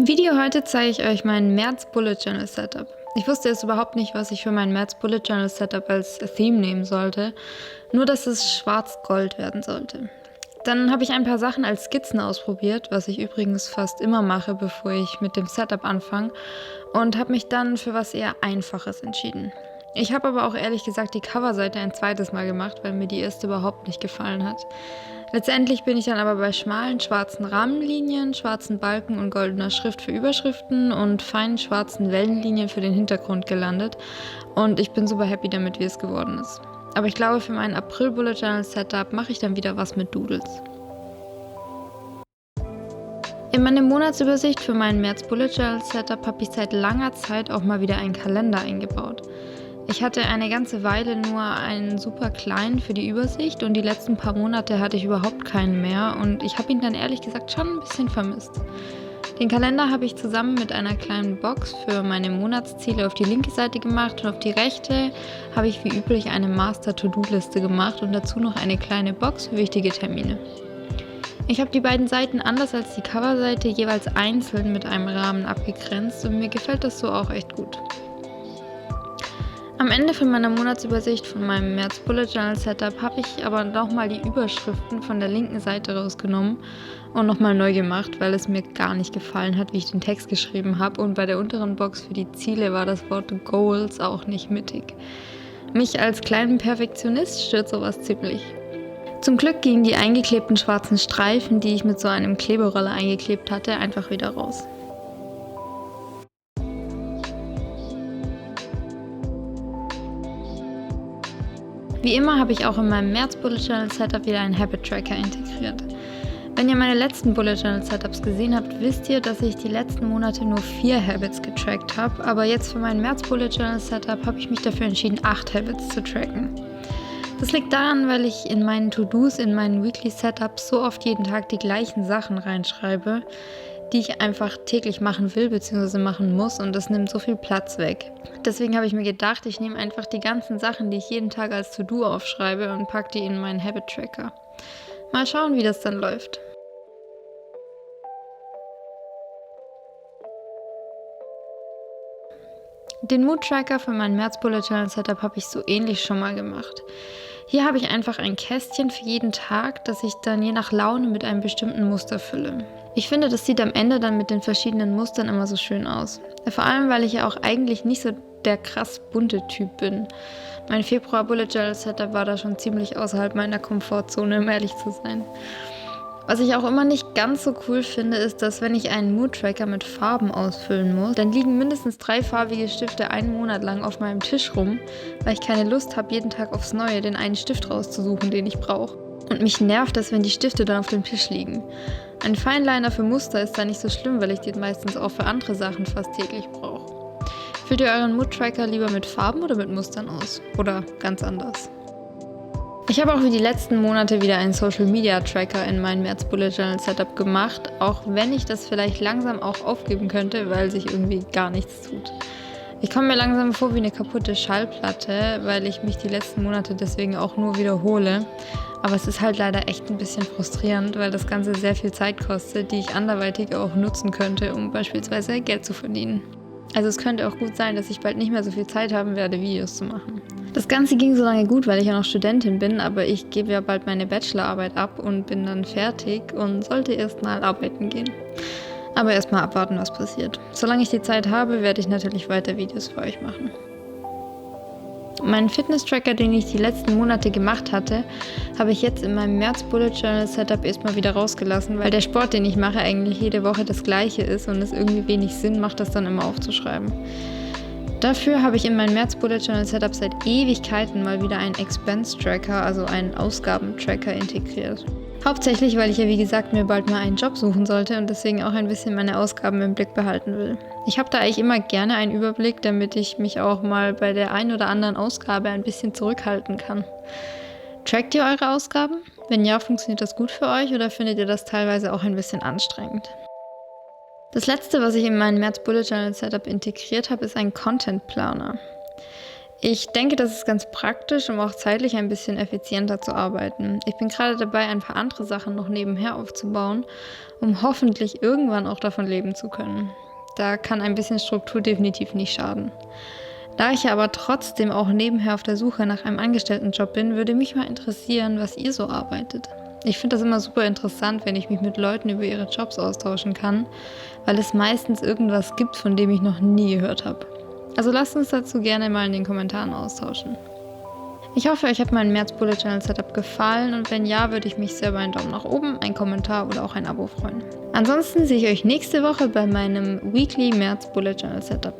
Im Video heute zeige ich euch mein März Bullet Journal Setup. Ich wusste erst überhaupt nicht, was ich für mein März Bullet Journal Setup als Theme nehmen sollte, nur dass es schwarz-gold werden sollte. Dann habe ich ein paar Sachen als Skizzen ausprobiert, was ich übrigens fast immer mache, bevor ich mit dem Setup anfange, und habe mich dann für was eher Einfaches entschieden. Ich habe aber auch ehrlich gesagt die Coverseite ein zweites Mal gemacht, weil mir die erste überhaupt nicht gefallen hat. Letztendlich bin ich dann aber bei schmalen schwarzen Rahmenlinien, schwarzen Balken und goldener Schrift für Überschriften und feinen schwarzen Wellenlinien für den Hintergrund gelandet, und ich bin super happy damit, wie es geworden ist. Aber ich glaube, für mein April Bullet Journal Setup mache ich dann wieder was mit Doodles. In meine Monatsübersicht für mein März Bullet Journal Setup habe ich seit langer Zeit auch mal wieder einen Kalender eingebaut. Ich hatte eine ganze Weile nur einen super kleinen für die Übersicht und die letzten paar Monate hatte ich überhaupt keinen mehr, und ich habe ihn dann ehrlich gesagt schon ein bisschen vermisst. Den Kalender habe ich zusammen mit einer kleinen Box für meine Monatsziele auf die linke Seite gemacht, und auf die rechte habe ich wie üblich eine Master-To-Do-Liste gemacht und dazu noch eine kleine Box für wichtige Termine. Ich habe die beiden Seiten anders als die Coverseite jeweils einzeln mit einem Rahmen abgegrenzt, und mir gefällt das so auch echt gut. Am Ende von meiner Monatsübersicht von meinem März Bullet Journal Setup habe ich aber nochmal die Überschriften von der linken Seite rausgenommen und nochmal neu gemacht, weil es mir gar nicht gefallen hat, wie ich den Text geschrieben habe, und bei der unteren Box für die Ziele war das Wort Goals auch nicht mittig. Mich als kleinen Perfektionist stört sowas ziemlich. Zum Glück gingen die eingeklebten schwarzen Streifen, die ich mit so einem Kleberoller eingeklebt hatte, einfach wieder raus. Wie immer habe ich auch in meinem März Bullet Journal Setup wieder einen Habit Tracker integriert. Wenn ihr meine letzten Bullet Journal Setups gesehen habt, wisst ihr, dass ich die letzten Monate nur 4 Habits getrackt habe, aber jetzt für mein März Bullet Journal Setup habe ich mich dafür entschieden, 8 Habits zu tracken. Das liegt daran, weil ich in meinen To-Dos, in meinen Weekly Setups so oft jeden Tag die gleichen Sachen reinschreibe, die ich einfach täglich machen will bzw. machen muss, und das nimmt so viel Platz weg. Deswegen habe ich mir gedacht, ich nehme einfach die ganzen Sachen, die ich jeden Tag als To-Do aufschreibe, und packe die in meinen Habit Tracker. Mal schauen, wie das dann läuft. Den Mood Tracker für mein März Bullet Journal Setup habe ich so ähnlich schon mal gemacht. Hier habe ich einfach ein Kästchen für jeden Tag, das ich dann je nach Laune mit einem bestimmten Muster fülle. Ich finde, das sieht am Ende dann mit den verschiedenen Mustern immer so schön aus. Vor allem, weil ich ja auch eigentlich nicht so der krass bunte Typ bin. Mein Februar Bullet Journal Setup war da schon ziemlich außerhalb meiner Komfortzone, um ehrlich zu sein. Was ich auch immer nicht ganz so cool finde, ist, dass wenn ich einen Mood Tracker mit Farben ausfüllen muss, dann liegen mindestens 3 farbige Stifte einen Monat lang auf meinem Tisch rum, weil ich keine Lust habe, jeden Tag aufs Neue den einen Stift rauszusuchen, den ich brauche. Und mich nervt es, wenn die Stifte dann auf dem Tisch liegen. Ein Fineliner für Muster ist da nicht so schlimm, weil ich den meistens auch für andere Sachen fast täglich brauche. Füllt ihr euren Mood Tracker lieber mit Farben oder mit Mustern aus? Oder ganz anders? Ich habe auch wie die letzten Monate wieder einen Social Media Tracker in mein März Bullet Journal Setup gemacht, auch wenn ich das vielleicht langsam auch aufgeben könnte, weil sich irgendwie gar nichts tut. Ich komme mir langsam vor wie eine kaputte Schallplatte, weil ich mich die letzten Monate deswegen auch nur wiederhole. Aber es ist halt leider echt ein bisschen frustrierend, weil das Ganze sehr viel Zeit kostet, die ich anderweitig auch nutzen könnte, um beispielsweise Geld zu verdienen. Also es könnte auch gut sein, dass ich bald nicht mehr so viel Zeit haben werde, Videos zu machen. Das Ganze ging so lange gut, weil ich ja noch Studentin bin, aber ich gebe ja bald meine Bachelorarbeit ab und bin dann fertig und sollte erst mal arbeiten gehen. Aber erst mal abwarten, was passiert. Solange ich die Zeit habe, werde ich natürlich weiter Videos für euch machen. Meinen Fitness-Tracker, den ich die letzten Monate gemacht hatte, habe ich jetzt in meinem März Bullet Journal Setup erstmal wieder rausgelassen, weil der Sport, den ich mache, eigentlich jede Woche das gleiche ist und es irgendwie wenig Sinn macht, das dann immer aufzuschreiben. Dafür habe ich in mein März Bullet Journal Setup seit Ewigkeiten mal wieder einen Expense-Tracker, also einen Ausgabentracker, integriert. Hauptsächlich, weil ich ja wie gesagt mir bald mal einen Job suchen sollte und deswegen auch ein bisschen meine Ausgaben im Blick behalten will. Ich habe da eigentlich immer gerne einen Überblick, damit ich mich auch mal bei der ein oder anderen Ausgabe ein bisschen zurückhalten kann. Trackt ihr eure Ausgaben? Wenn ja, funktioniert das gut für euch oder findet ihr das teilweise auch ein bisschen anstrengend? Das letzte, was ich in meinem März Bullet Journal Setup integriert habe, ist ein Content Planer. Ich denke, das ist ganz praktisch, um auch zeitlich ein bisschen effizienter zu arbeiten. Ich bin gerade dabei, ein paar andere Sachen noch nebenher aufzubauen, um hoffentlich irgendwann auch davon leben zu können. Da kann ein bisschen Struktur definitiv nicht schaden. Da ich ja aber trotzdem auch nebenher auf der Suche nach einem Angestelltenjob bin, würde mich mal interessieren, was ihr so arbeitet. Ich finde das immer super interessant, wenn ich mich mit Leuten über ihre Jobs austauschen kann, weil es meistens irgendwas gibt, von dem ich noch nie gehört habe. Also lasst uns dazu gerne mal in den Kommentaren austauschen. Ich hoffe, euch hat mein März Bullet Journal Setup gefallen und wenn ja, würde ich mich sehr über einen Daumen nach oben, einen Kommentar oder auch ein Abo freuen. Ansonsten sehe ich euch nächste Woche bei meinem Weekly März Bullet Journal Setup.